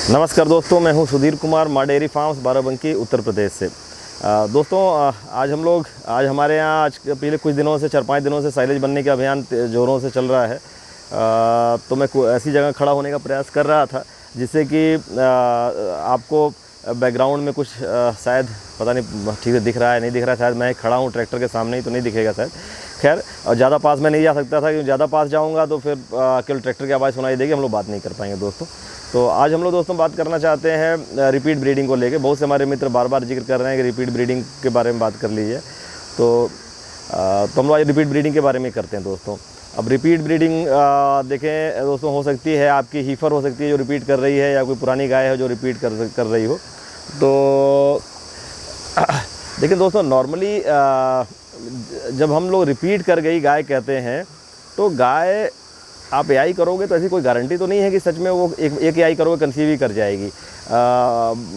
नमस्कार दोस्तों, मैं हूं सुधीर कुमार, माँ डेयरी फार्म्स, बाराबंकी, उत्तर प्रदेश से। दोस्तों, आज हमारे यहाँ पिछले कुछ दिनों से 4-5 दिनों से साइलेज बनने का अभियान ज़ोरों से चल रहा है। तो मैं ऐसी जगह खड़ा होने का प्रयास कर रहा था जिससे कि आपको बैकग्राउंड में कुछ शायद पता नहीं ठीक से दिख रहा है नहीं दिख रहा है। शायद मैं खड़ा हूँ ट्रैक्टर के सामने ही तो नहीं दिखेगा शायद। खैर, ज़्यादा पास में नहीं जा सकता था क्योंकि ज़्यादा पास जाऊँगा तो फिर केवल ट्रैक्टर की आवाज़ सुनाई देगी, हम लोग बात नहीं कर पाएंगे दोस्तों। तो आज हम लोग दोस्तों बात करना चाहते हैं रिपीट ब्रीडिंग को लेके। बहुत से हमारे मित्र बार बार जिक्र कर रहे हैं कि रिपीट ब्रीडिंग के बारे में बात कर लीजिए। तो हम लोग आज रिपीट ब्रीडिंग के बारे में करते हैं दोस्तों। अब रिपीट ब्रीडिंग देखें दोस्तों, हो सकती है आपकी हीफर हो सकती है जो रिपीट कर रही है, या कोई पुरानी गाय है जो रिपीट कर रही हो। तो देखिए दोस्तों, नॉर्मली जब हम लोग रिपीट कर गई गाय कहते हैं तो गाय आप एआई करोगे तो ऐसी कोई गारंटी तो नहीं है कि सच में वो एक एआई करोगे कंसीव ही कर जाएगी।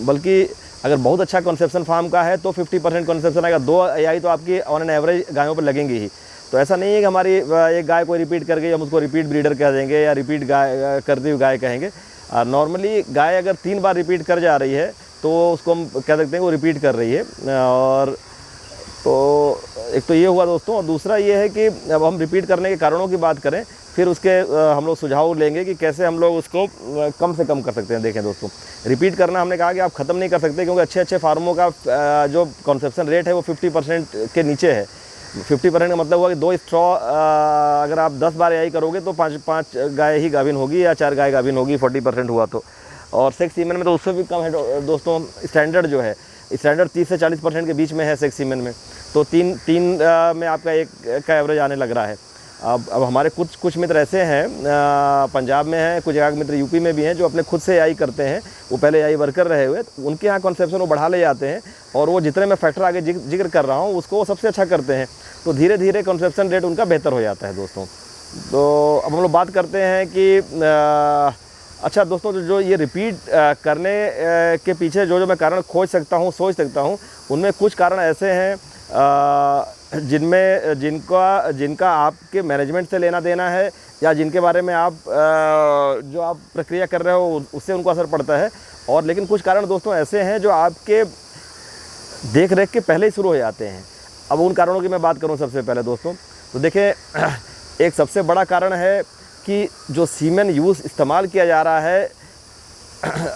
बल्कि अगर बहुत अच्छा कंसेप्शन फार्म का है तो 50% कंसेप्शन आएगा। 2 एआई तो आपकी ऑन एन एवरेज गायों पर लगेंगी ही। तो ऐसा नहीं है कि हमारी एक गाय को रिपीट कर गई हम उसको रिपीट ब्रीडर कह देंगे या रिपीट गाय करती हुई गाय कहेंगे। नॉर्मली गाय अगर 3 बार रिपीट कर जा रही है तो उसको हम कह सकते हैं वो रिपीट कर रही है। और तो एक तो ये हुआ दोस्तों, और दूसरा ये है कि अब हम रिपीट करने के कारणों की बात करें, फिर उसके हम लोग सुझाव लेंगे कि कैसे हम लोग उसको कम से कम कर सकते हैं। देखें दोस्तों, रिपीट करना हमने कहा कि आप ख़त्म नहीं कर सकते क्योंकि अच्छे फार्मों का जो कंसेप्शन रेट है वो 50% के नीचे है। 50% का मतलब हुआ कि 2 स्ट्रॉ अगर आप 10 बार एआई करोगे तो 5 गाय ही गाभिन होगी या 4 गाय गाभिन होगी, 40% हुआ तो। और सेक्स सीमेन में तो उससे भी कम है दोस्तों। स्टैंडर्ड जो है, स्टैंडर्ड 30 से 40% के बीच में है सेक्स सीमेन में। तो तीन में आपका एक का एवरेज आने लग रहा है। अब हमारे कुछ मित्र ऐसे हैं, पंजाब में हैं, कुछ एक मित्र यूपी में भी हैं जो अपने खुद से एआई करते हैं। वो पहले एआई वर्कर रहे हुए, तो उनके यहाँ कॉन्सेप्शन वो बढ़ा ले जाते हैं और वो जितने मैं फैक्टर आगे जिक्र कर रहा हूँ उसको वो सबसे अच्छा करते हैं। तो धीरे धीरे कॉन्सेप्शन रेट उनका बेहतर हो जाता है दोस्तों। तो अब हम लोग बात करते हैं कि अच्छा दोस्तों, जो ये रिपीट करने के पीछे जो मैं कारण खोज सकता हूँ, सोच सकता हूँ, उनमें कुछ कारण ऐसे हैं जिनका आपके मैनेजमेंट से लेना देना है या जिनके बारे में आप जो आप प्रक्रिया कर रहे हो उससे उनको असर पड़ता है। और लेकिन कुछ कारण दोस्तों ऐसे हैं जो आपके देख रेख के पहले ही शुरू हो जाते हैं। अब उन कारणों की मैं बात करूं सबसे पहले दोस्तों, तो देखें, एक सबसे बड़ा कारण है कि जो सीमेन यूज़ इस्तेमाल किया जा रहा है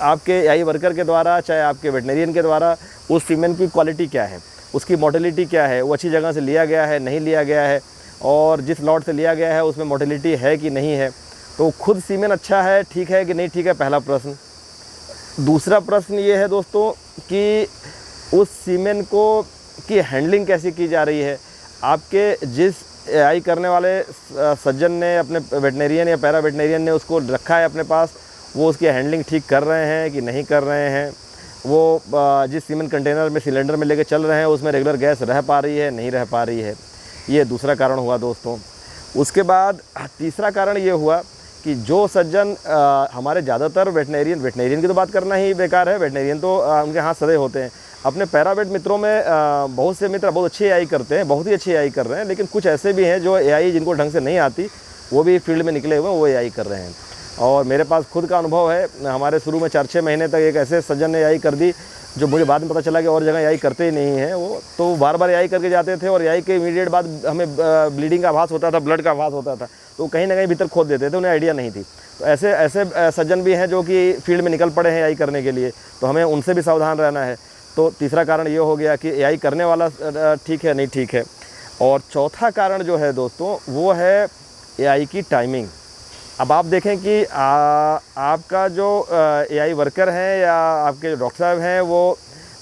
आपके एआई वर्कर के द्वारा चाहे आपके वेटनरियन के द्वारा, उस सीमेन की क्वालिटी क्या है, उसकी मोटिलिटी क्या है, वो अच्छी जगह से लिया गया है नहीं लिया गया है, और जिस लॉट से लिया गया है उसमें मोटिलिटी है कि नहीं है। तो खुद सीमेन अच्छा है, ठीक है कि नहीं ठीक है, पहला प्रश्न। दूसरा प्रश्न ये है दोस्तों कि उस सीमेन को की हैंडलिंग कैसी की जा रही है। आपके जिस एआई करने वाले सज्जन ने, अपने वेटनरियन या पैरा वेटनरियन ने उसको रखा है अपने पास, वो उसकी हैंडलिंग ठीक कर रहे हैं कि नहीं कर रहे हैं। वो जिस सीमेन कंटेनर में सिलेंडर में लेके चल रहे हैं उसमें रेगुलर गैस रह पा रही है नहीं रह पा रही है। ये दूसरा कारण हुआ दोस्तों। उसके बाद तीसरा कारण ये हुआ कि जो सज्जन हमारे ज़्यादातर वेटनरियन की तो बात करना ही बेकार है, वेटनरियन तो उनके हाथ सदे होते हैं। अपने पैरावेट मित्रों में बहुत से मित्र बहुत अच्छी एआई करते हैं, बहुत ही अच्छी एआई कर रहे हैं, लेकिन कुछ ऐसे भी हैं जो एआई जिनको ढंग से नहीं आती, वो भी फील्ड में निकले हुए हैं, वो एआई कर रहे हैं। और मेरे पास खुद का अनुभव है, हमारे शुरू में 4-6 महीने तक एक ऐसे सज्जन ने एआई कर दी जो मुझे बाद में पता चला कि और जगह एआई करते ही नहीं हैं वो, तो बार बार एआई करके जाते थे और एआई के इमीडिएट बाद हमें ब्लीडिंग का आभास होता था, ब्लड का आभास होता था, तो कहीं ना कहीं भीतर खोद देते थे, उन्हें आइडिया नहीं थी। तो ऐसे सज्जन भी हैं जो कि फील्ड में निकल पड़े हैं एआई करने के लिए, तो हमें उनसे भी सावधान रहना है। तो तीसरा कारण ये हो गया कि एआई करने वाला ठीक है नहीं ठीक है। और चौथा कारण जो है दोस्तों वो है एआई की टाइमिंग। अब आप देखें कि आपका जो एआई वर्कर हैं या आपके जो डॉक्टर साहब हैं वो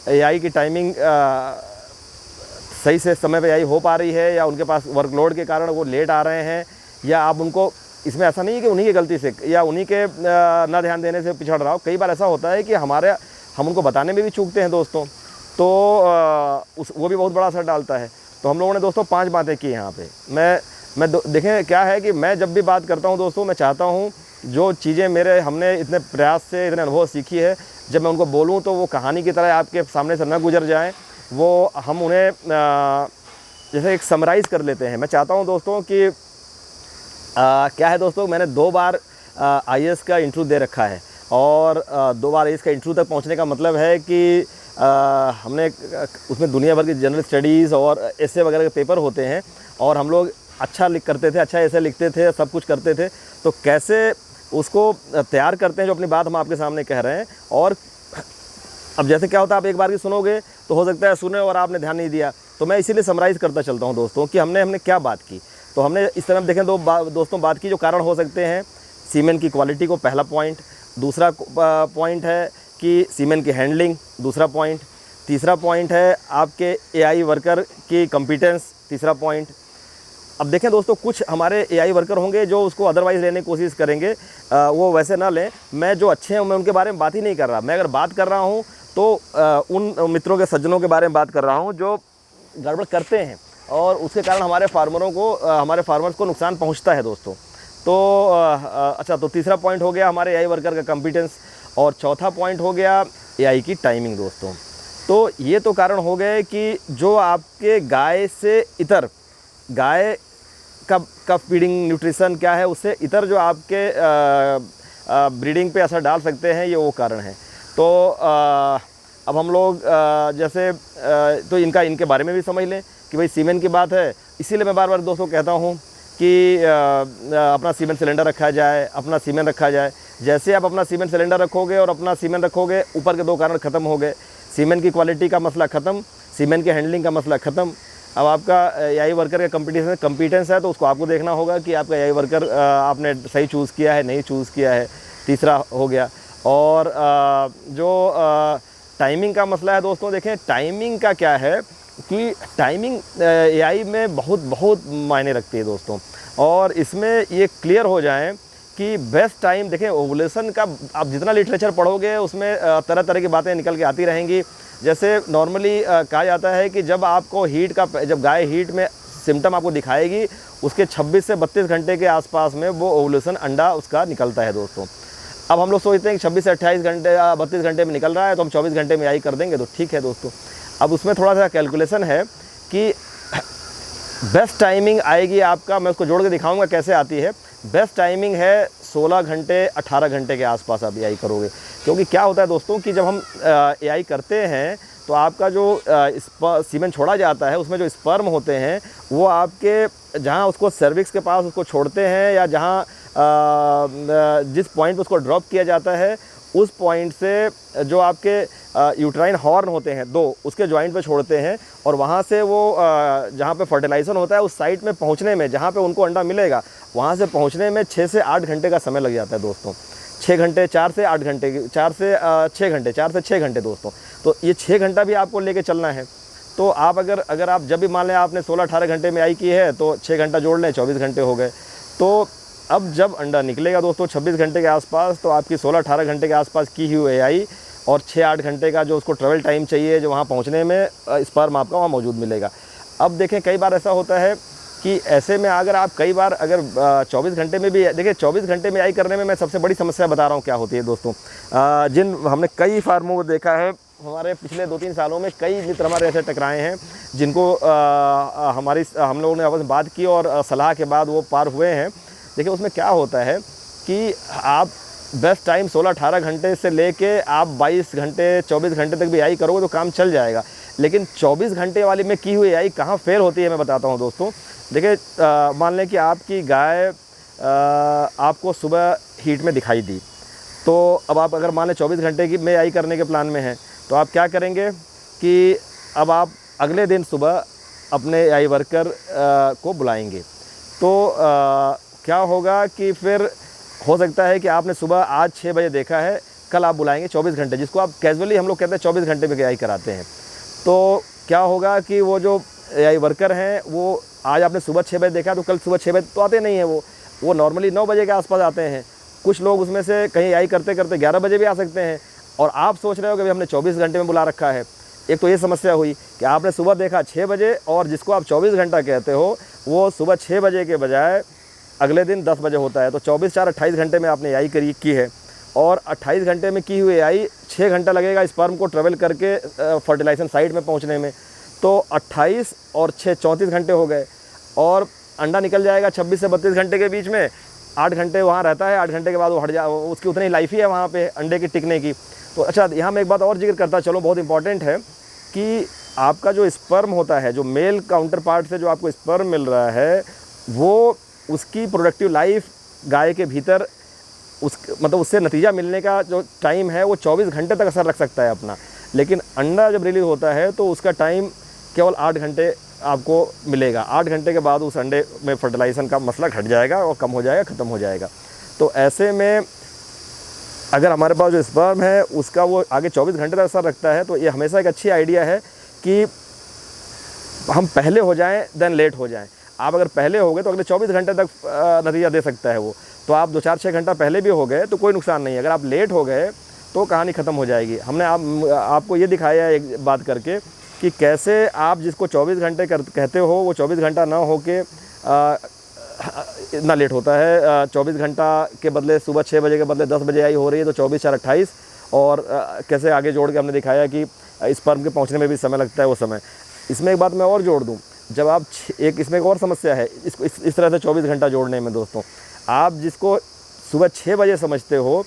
एआई की टाइमिंग सही से समय पे एआई हो पा रही है या उनके पास वर्कलोड के कारण वो लेट आ रहे हैं, या आप उनको, इसमें ऐसा नहीं है कि उन्हीं की गलती से या उन्हीं के ना ध्यान देने से पिछड़ रहा हो। कई बार ऐसा होता है कि हम उनको बताने में भी चूकते हैं दोस्तों, तो वो भी बहुत बड़ा असर डालता है। तो हम लोगों ने दोस्तों 5 बातें की यहाँ पे। देखें क्या है कि मैं जब भी बात करता हूँ दोस्तों, मैं चाहता हूँ जो चीज़ें हमने इतने प्रयास से, इतने अनुभव सीखी है, जब मैं उनको बोलूँ तो वो कहानी की तरह आपके सामने से न गुजर जाएँ। वो हम उन्हें जैसे एक समराइज़ कर लेते हैं। मैं चाहता हूँ दोस्तों कि क्या है दोस्तों, मैंने 2 बार आईएएस का इंटरव्यू दे रखा है। और 2 बार इसका इंटरव्यू तक पहुंचने का मतलब है कि हमने उसमें दुनिया भर की जनरल स्टडीज़ और ऐसे वगैरह के पेपर होते हैं और हम लोग अच्छा करते थे, अच्छा ऐसे लिखते थे, सब कुछ करते थे। तो कैसे उसको तैयार करते हैं, जो अपनी बात हम आपके सामने कह रहे हैं। और अब जैसे क्या होता है, आप एक बार की सुनोगे तो हो सकता है सुने और आपने ध्यान नहीं दिया, तो मैं इसीलिए समराइज़ करता चलता हूँ दोस्तों कि हमने क्या बात की। तो हमने इस तरह देखें दोस्तों बात की जो कारण हो सकते हैं सीमेंट की क्वालिटी को, पहला पॉइंट। दूसरा पॉइंट है कि सीमेंट की हैंडलिंग, दूसरा पॉइंट। तीसरा पॉइंट है आपके एआई वर्कर की कॉम्पिटेंस, तीसरा पॉइंट। अब देखें दोस्तों, कुछ हमारे एआई वर्कर होंगे जो उसको अदरवाइज़ लेने की कोशिश करेंगे, वो वैसे ना लें। मैं जो अच्छे हैं मैं उनके बारे में बात ही नहीं कर रहा। मैं अगर बात कर रहा हूँ तो उन मित्रों के, सज्जनों के बारे में बात कर रहा हूँ जो गड़बड़ करते हैं और उसके कारण हमारे फार्मर्स को नुकसान पहुँचता है दोस्तों। तो अच्छा, तो तीसरा पॉइंट हो गया हमारे एआई वर्कर का कॉम्पिटेंस, और चौथा पॉइंट हो गया एआई की टाइमिंग दोस्तों। तो ये तो कारण हो गए कि जो आपके गाय से इतर, गाय का फीडिंग न्यूट्रिशन क्या है, उससे इतर जो आपके ब्रीडिंग पे असर डाल सकते हैं, ये वो कारण है। तो अब हम लोग जैसे तो इनके बारे में भी समझ लें कि भाई सीमेंट की बात है। इसीलिए मैं बार बार दोस्तों कहता हूँ कि अपना सीमेंट सिलेंडर रखा जाए, अपना सीमेंट रखा जाए। जैसे आप अपना सीमेंट सिलेंडर रखोगे और अपना सीमेंट रखोगे, ऊपर के 2 कारण ख़त्म हो गए। सीमेंट की क्वालिटी का मसला ख़त्म, सीमेंट के हैंडलिंग का मसला ख़त्म। अब आपका एआई वर्कर का कॉम्पिटेंस है, तो उसको आपको देखना होगा कि आपका एआई वर्कर आपने सही चूज़ किया है, नहीं चूज़ किया है, तीसरा हो गया। और जो टाइमिंग का मसला है दोस्तों, देखें टाइमिंग का क्या है कि टाइमिंग एआई में बहुत मायने रखती है दोस्तों। और इसमें ये क्लियर हो जाए कि बेस्ट टाइम, देखें ओवुलेशन का आप जितना लिटरेचर पढ़ोगे उसमें तरह तरह की बातें निकल के आती रहेंगी। जैसे नॉर्मली कहा जाता है कि जब गाय हीट में सिम्टम आपको दिखाएगी, उसके 26 से 32 घंटे के आसपास में वो ओवुलेशन अंडा उसका निकलता है दोस्तों। अब हम लोग सोचते हैं कि 26 से 28 घंटे या 32 घंटे में निकल रहा है, तो हम 24 घंटे में एआई कर देंगे, तो ठीक है दोस्तों। अब उसमें थोड़ा सा कैलकुलेशन है कि बेस्ट टाइमिंग आएगी आपका, मैं उसको जोड़ के दिखाऊंगा कैसे आती है। बेस्ट टाइमिंग है 16 घंटे 18 घंटे के आसपास आप एआई करोगे। क्योंकि क्या होता है दोस्तों कि जब हम एआई करते हैं तो आपका जो सीमेंट छोड़ा जाता है, उसमें जो स्पर्म होते हैं वो आपके जहाँ उसको सर्विक्स के पास उसको छोड़ते हैं, या जहाँ जिस पॉइंट पर उसको ड्रॉप किया जाता है उस पॉइंट से जो आपके यूट्राइन हॉर्न होते हैं 2, उसके जॉइंट पे छोड़ते हैं। और वहाँ से वो जहाँ पे फर्टिलाइजेशन होता है उस साइट में पहुँचने में, जहाँ पे उनको अंडा मिलेगा, वहाँ से पहुँचने में 6 से 8 घंटे का समय लग जाता है दोस्तों। 6 घंटे, 4 से 8 घंटे, 4 से 6 घंटे, 4 से 6 घंटे दोस्तों। तो ये 6 घंटा भी आपको लेके चलना है। तो आप अगर आप जब भी मान लें आपने 16-18 घंटे में एआई की है, तो 6 घंटा जोड़ लें, 24 घंटे हो गए। तो अब जब अंडा निकलेगा दोस्तों 26 घंटे के आसपास, तो आपकी 16-18 घंटे के आसपास की हुई एआई और 6-8 घंटे का जो उसको ट्रैवल टाइम चाहिए, जो वहाँ पहुँचने में स्पर्म आपका वहाँ मौजूद मिलेगा। अब देखें कई बार ऐसा होता है कि ऐसे में अगर 24 घंटे में भी, देखिए 24 घंटे में एआई करने में मैं सबसे बड़ी समस्या बता रहा हूँ क्या होती है दोस्तों। जिन हमने कई फार्मों को देखा है, हमारे पिछले 2-3 सालों में कई मित्र हमारे ऐसे टकराए हैं जिनको हम लोगों ने आपस में बात की और सलाह के बाद वो पार हुए हैं। देखिए उसमें क्या होता है कि आप बेस्ट टाइम 16-18 घंटे से लेके आप 22 घंटे 24 घंटे तक भी एआई करोगे तो काम चल जाएगा। लेकिन 24 घंटे वाली में की हुई एआई कहाँ फेल होती है मैं बताता हूँ दोस्तों। देखिए मान लें कि आपकी गाय आपको सुबह हीट में दिखाई दी, तो अब आप अगर मान लें 24 घंटे की में एआई करने के प्लान में हैं, तो आप क्या करेंगे कि अब आप अगले दिन सुबह अपने एआई वर्कर को बुलाएंगे। तो क्या होगा कि फिर हो सकता है कि आपने सुबह आज 6 बजे देखा है, कल आप बुलाएंगे 24 घंटे, जिसको आप कैजुअली हम लोग कहते हैं 24 घंटे में एआई कराते हैं। तो क्या होगा कि वो जो एआई वर्कर हैं वो आज आपने सुबह 6 बजे देखा, तो कल सुबह 6 बजे तो आते नहीं हैं, वो नॉर्मली 9 बजे के आसपास आते हैं। कुछ लोग उसमें से कहीं एआई करते करते 11 बजे भी आ सकते हैं। और आप सोच रहे हो कि भाई हमने 24 घंटे में बुला रखा है। एक तो ये समस्या हुई कि आपने सुबह देखा 6 बजे, और जिसको आप 24 घंटा कहते हो वो सुबह 6 बजे के बजाय अगले दिन 10 बजे होता है। तो 24-4 28 घंटे में आपने एआई की है, और 28 घंटे में की हुई एआई 6 घंटा लगेगा स्पर्म को ट्रेवल करके फर्टिलाइजेशन साइट में पहुंचने में। तो 28 और 6 34 घंटे हो गए, और अंडा निकल जाएगा 26 से 32 घंटे के बीच में। 8 घंटे वहाँ रहता है, 8 घंटे के बाद वो हट जा, उसकी उतनी लाइफ ही है वहाँ पे अंडे की टिकने की। तो अच्छा, यहाँ मैं एक बात और जिक्र करता चलो, बहुत इंपॉर्टेंट है कि आपका जो स्पर्म होता है, जो मेल काउंटर पार्ट से जो आपको स्पर्म मिल रहा है, वो उसकी प्रोडक्टिव लाइफ गाय के भीतर मतलब उससे नतीजा मिलने का जो टाइम है वो 24 घंटे तक असर रख सकता है अपना। लेकिन अंडा जब रिलीज़ होता है तो उसका टाइम केवल 8 घंटे आपको मिलेगा। 8 घंटे के बाद उस अंडे में फर्टिलाइजेशन का मसला घट जाएगा और कम हो जाएगा, ख़त्म हो जाएगा। तो ऐसे में अगर हमारे पास जो स्पर्म है उसका वो आगे 24 घंटे तक असर रखता है, तो ये हमेशा एक अच्छी आइडिया है कि हम पहले हो जाएं देन लेट हो जाएं। आप अगर पहले हो गए तो अगले 24 घंटे तक नतीजा दे सकता है वो। तो आप 2-4-6 घंटा पहले भी हो गए तो कोई नुकसान नहीं है। अगर आप लेट हो गए तो कहानी ख़त्म हो जाएगी। हमने आपको ये दिखाया है एक बात करके कि कैसे आप जिसको 24 घंटे कहते हो वो 24 घंटा ना हो के इतना लेट होता है। 24 घंटा के बदले सुबह 6 बजे के बदले 10 बजे आई हो रही है, तो 24-4-28। और कैसे आगे जोड़ के हमने दिखाया कि स्पर्म के पहुंचने में भी समय लगता है वो समय। इसमें एक बात मैं और जोड़ दूं, जब आप इसमें एक और समस्या है इस तरह से 24 घंटा जोड़ने में दोस्तों। आप जिसको सुबह 6 बजे समझते हो,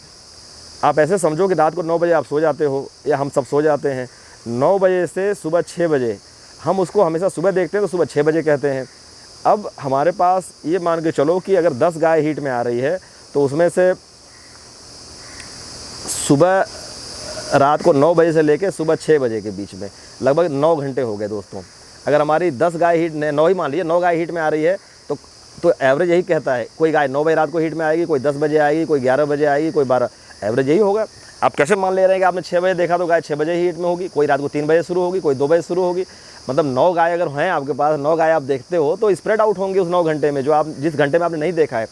आप ऐसे समझो कि रात को 9 बजे आप सो जाते हो, या हम सब सो जाते हैं। 9 बजे से सुबह 6 बजे हम उसको हमेशा सुबह देखते हैं तो सुबह 6 बजे कहते हैं। अब हमारे पास ये मान के चलो कि अगर 10 गाय हीट में आ रही है तो उसमें से सुबह रात को 9 बजे से लेकर सुबह 6 बजे के बीच में लगभग 9 घंटे हो गए दोस्तों। अगर हमारी 10 गाय हीट 9 ही मान लीजिए 9 गाय हीट में आ रही है तो एवरेज यही कहता है। कोई गाय 9 बजे रात को हीट में आएगी, कोई 10 बजे आएगी, कोई 11 बजे आएगी, कोई 12, एवरेज यही होगा। आप कैसे मान ले रहे हैं कि आपने 6 बजे देखा तो गाय 6 बजे हीट में होगी, कोई रात को 3 बजे शुरू होगी, कोई 2 बजे शुरू होगी। मतलब 9 गाय अगर हैं आपके पास, 9 गाय आप देखते हो तो स्प्रेड आउट होंगे उस 9 घंटे में, जो आप जिस घंटे में आपने नहीं देखा है।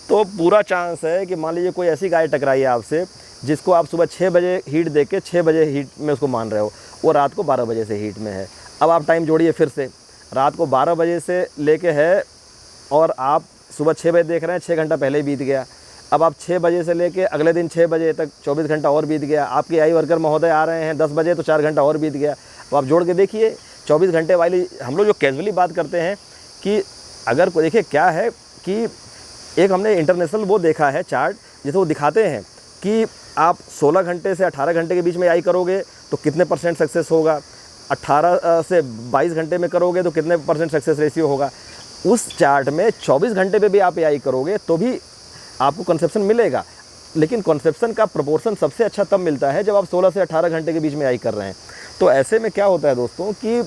तो पूरा चांस है कि मान लीजिए कोई ऐसी गाय टकराई है आपसे जिसको आप सुबह 6 बजे हीट देख के 6 बजे हीट में उसको मान रहे हो, वो रात को 12 बजे से हीट में है। अब आप टाइम जोड़िए फिर से, रात को 12 बजे से लेके है और आप सुबह 6 बजे देख रहे हैं, 6 घंटा पहले बीत गया। अब आप 6 बजे से लेके अगले दिन 6 बजे तक 24 घंटा और बीत गया। आपके आई वर्कर महोदय आ रहे हैं 10 बजे तो 4 घंटा और बीत गया। अब आप जोड़ के देखिए 24 घंटे वाली, हम लोग जो कैजुअली बात करते हैं कि अगर कोई देखिए क्या है कि एक हमने इंटरनेशनल वो देखा है चार्ट, जिसे वो दिखाते हैं कि आप 16 घंटे से 18 घंटे के बीच में आई करोगे तो कितने % सक्सेस होगा, 18 से 22 घंटे में करोगे तो कितने % सक्सेस रेशियो होगा। उस चार्ट में 24 घंटे पे भी आप आई करोगे तो भी आपको कंसेप्शन मिलेगा, लेकिन कंसेप्शन का प्रोपोर्शन सबसे अच्छा तब मिलता है जब आप 16 से 18 घंटे के बीच में आई कर रहे हैं। तो ऐसे में क्या होता है दोस्तों कि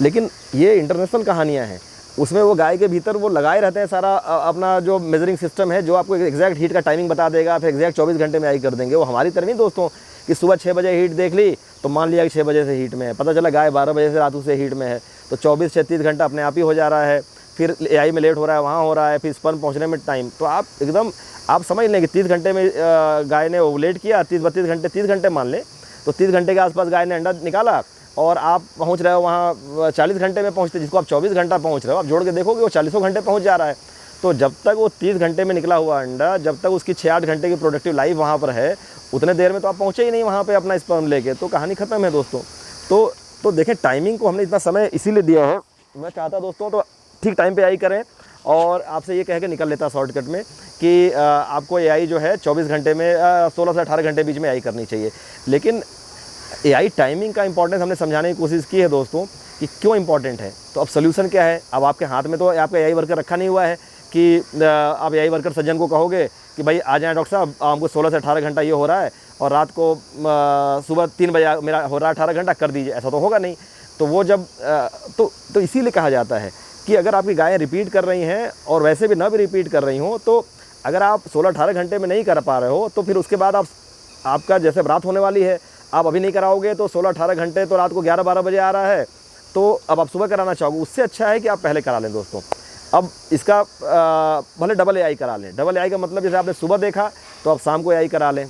लेकिन ये इंटरनेशनल कहानियाँ हैं, उसमें वो गाय के भीतर वो लगाए रहते हैं सारा अपना जो मेजरिंग सिस्टम है, जो आपको एग्जैक्ट हीट का टाइमिंग बता देगा, फिर एग्जैक्ट 24 घंटे में आई कर देंगे। वो हमारी तरह नहीं दोस्तों कि सुबह 6 बजे हीट देख ली तो मान लिया कि 6 बजे से हीट में है, पता चला गाय 12 बजे से रात से हीट में है, तो 24-36 घंटा अपने आप ही हो जा रहा है। फिर आई में लेट हो रहा है, वहाँ हो रहा है, फिर स्पर्म पहुँचने में टाइम, तो आप एकदम आप समझ लें कि 30 घंटे में गाय ने ओवुलेट किया, 30-32 घंटे, 30 घंटे मान लें तो 30 घंटे के आसपास गाय ने अंडा निकाला और आप पहुंच रहे हो वहाँ 40 घंटे में पहुंचते, जिसको आप 24 घंटा पहुंच रहे हो, आप जोड़ के देखोगे वो 40 घंटे पहुंच जा रहा है। तो जब तक वो 30 घंटे में निकला हुआ अंडा, जब तक उसकी 6-8 घंटे की प्रोडक्टिव लाइफ वहाँ पर है, उतने देर में तो आप पहुँचे ही नहीं वहाँ पर अपना स्पर्म लेके, तो कहानी ख़त्म है दोस्तों। तो देखें, टाइमिंग को हमने इतना समय इसीलिए दिया है। मैं चाहता दोस्तों तो ठीक टाइम पर आई करें, और आपसे ये कह के निकल लेता शॉर्टकट में कि आपको एआई जो है 24 घंटे में 16 से 18 घंटे बीच में एआई करनी चाहिए। लेकिन एआई टाइमिंग का इंपॉर्टेंस हमने समझाने की कोशिश की है दोस्तों कि क्यों इंपॉर्टेंट है। तो अब सोल्यूशन क्या है, अब आपके हाथ में तो आपका एआई वर्कर रखा नहीं हुआ है कि आप एआई वर्कर सज्जन को कहोगे कि भाई आ जाएँ डॉक्टर साहब, हमको 16 से 18 घंटा ये हो रहा है और रात को सुबह 3 बजे मेरा हो रहा है 18 घंटा, कर दीजिए। ऐसा तो होगा नहीं। तो वो जब तो इसीलिए कहा जाता है कि अगर आपकी गायें रिपीट कर रही हैं और वैसे भी ना भी रिपीट कर रही हों, तो अगर आप 16-18 घंटे में नहीं कर पा रहे हो तो फिर उसके बाद आपका जैसे रात होने वाली है, आप अभी नहीं कराओगे तो 16-18 घंटे तो रात को 11-12 बजे आ रहा है, तो अब आप सुबह कराना चाहोगे। उससे अच्छा है कि आप पहले करा लें दोस्तों। अब इसका भले डबल एआई करा लें। डबल एआई का मतलब जैसे आपने सुबह देखा तो आप शाम को एआई करा लें,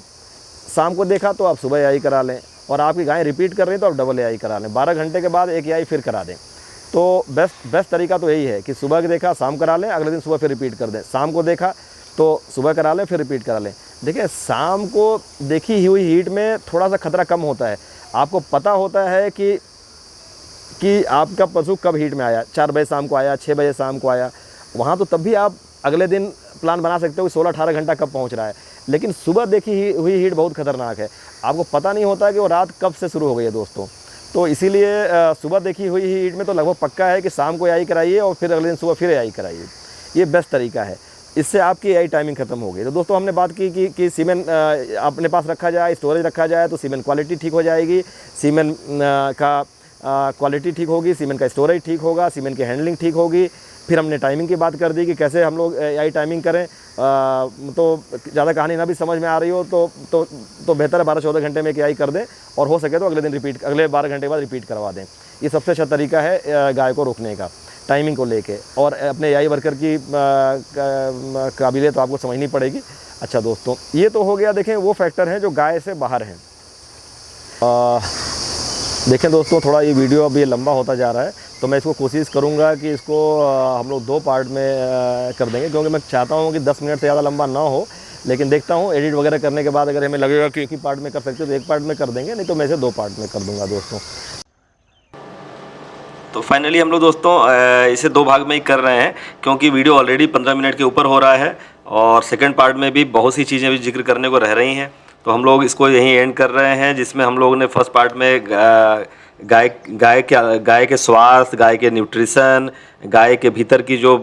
शाम को देखा तो आप सुबह एआई करा लें, और आपकी गायें रिपीट कर रही हैं तो आप डबल एआई करा लें। 12 घंटे के बाद एक एआई फिर करा दें। तो बेस्ट तरीका तो यही है कि सुबह के देखा शाम करा लें, अगले दिन सुबह फिर रिपीट कर दें। शाम को देखा तो सुबह करा लें, फिर रिपीट करा लें। देखिए, शाम को देखी हुई हीट में थोड़ा सा खतरा कम होता है। आपको पता होता है कि आपका पशु कब हीट में आया, 4 बजे शाम को आया, 6 बजे शाम को आया, वहाँ तो तब भी आप अगले दिन प्लान बना सकते हो कि 16-18 घंटा कब पहुंच रहा है, लेकिन सुबह देखी हुई हीट बहुत खतरनाक है। आपको पता नहीं होता कि वो रात कब से शुरू हो गई है दोस्तों। तो इसीलिए सुबह देखी हुई हीट में तो लगभग पक्का है कि शाम को एआई कराइए और फिर अगले दिन सुबह फिर एआई कराइए, ये बेस्ट तरीका है। इससे आपकी एआई टाइमिंग खत्म हो गई। तो दोस्तों हमने बात की कि सीमेन अपने पास रखा जाए, स्टोरेज रखा जाए तो सीमेन क्वालिटी ठीक हो जाएगी, सीमेन का क्वालिटी ठीक होगी, सीमेन का स्टोरेज ठीक होगा, सीमेन की हैंडलिंग ठीक होगी। फिर हमने टाइमिंग की बात कर दी कि कैसे हम लोग एआई टाइमिंग करें। तो ज़्यादा कहानी ना भी समझ में आ रही हो तो बेहतर है 12-14 घंटे में एआई कर दें, और हो सके तो अगले दिन रिपीट, अगले 12 घंटे बाद रिपीट करवा दें। ये सबसे अच्छा तरीका है गाय को रोकने का, टाइमिंग को लेके। और अपने एआई वर्कर की काबिलियत तो आपको समझनी पड़ेगी। अच्छा दोस्तों, ये तो हो गया, देखें वो फैक्टर हैं जो गाय से बाहर हैं। देखें दोस्तों, थोड़ा ये वीडियो अब ये लंबा होता जा रहा है, तो मैं इसको कोशिश करूंगा कि इसको हम लोग 2 पार्ट में कर देंगे, क्योंकि मैं चाहता हूं कि 10 मिनट से ज़्यादा लंबा ना हो। लेकिन देखता हूं एडिट वगैरह करने के बाद अगर हमें लगेगा कि एक ही पार्ट में कर सकते हो तो एक पार्ट में कर देंगे, नहीं तो मैं इसे 2 पार्ट में कर दूंगा दोस्तों। तो फाइनली हम लोग दोस्तों इसे 2 भाग में ही कर रहे हैं, क्योंकि वीडियो ऑलरेडी 15 मिनट के ऊपर हो रहा है और सेकंड पार्ट में भी बहुत सी चीज़ें भी जिक्र करने को रह रही हैं। तो हम लोग इसको यहीं एंड कर रहे हैं, जिसमें हम लोगों ने फर्स्ट पार्ट में गाय के स्वास्थ्य, गाय के न्यूट्रिशन, गाय के भीतर की जो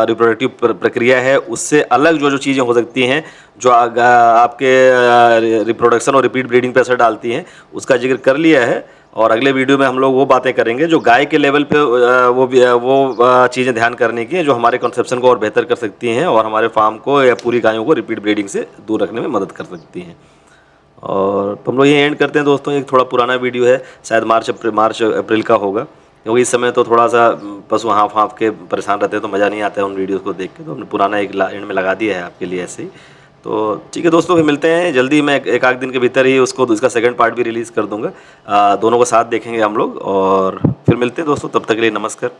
रिप्रोडक्टिव प्रक्रिया है, उससे अलग जो चीज़ें हो सकती हैं जो आपके रिप्रोडक्शन और रिपीट ब्रीडिंग पर असर डालती हैं, उसका जिक्र कर लिया है। और अगले वीडियो में हम लोग वो बातें करेंगे जो गाय के लेवल पे वो चीज़ें ध्यान करने की हैं, जो हमारे कंसेप्शन को और बेहतर कर सकती हैं और हमारे फार्म को या पूरी गायों को रिपीट ब्रीडिंग से दूर रखने में मदद कर सकती हैं। और तो हम लोग ये एंड करते हैं दोस्तों। एक थोड़ा पुराना वीडियो है, शायद मार्च अप्रैल का होगा, क्योंकि इस समय तो थोड़ा सा पशु हाँफ हाँफ के परेशान रहते हैं, तो मज़ा नहीं आता है उन वीडियोज़ को देख के। तो हमने पुराना एक एंड में लगा दिया है आपके लिए ऐसे ही। तो ठीक है दोस्तों, फिर मिलते हैं जल्दी। मैं एक आध दिन के भीतर ही इसका सेकंड पार्ट भी रिलीज़ कर दूंगा। दोनों को साथ देखेंगे हम लोग, और फिर मिलते हैं दोस्तों। तब तक के लिए नमस्कार।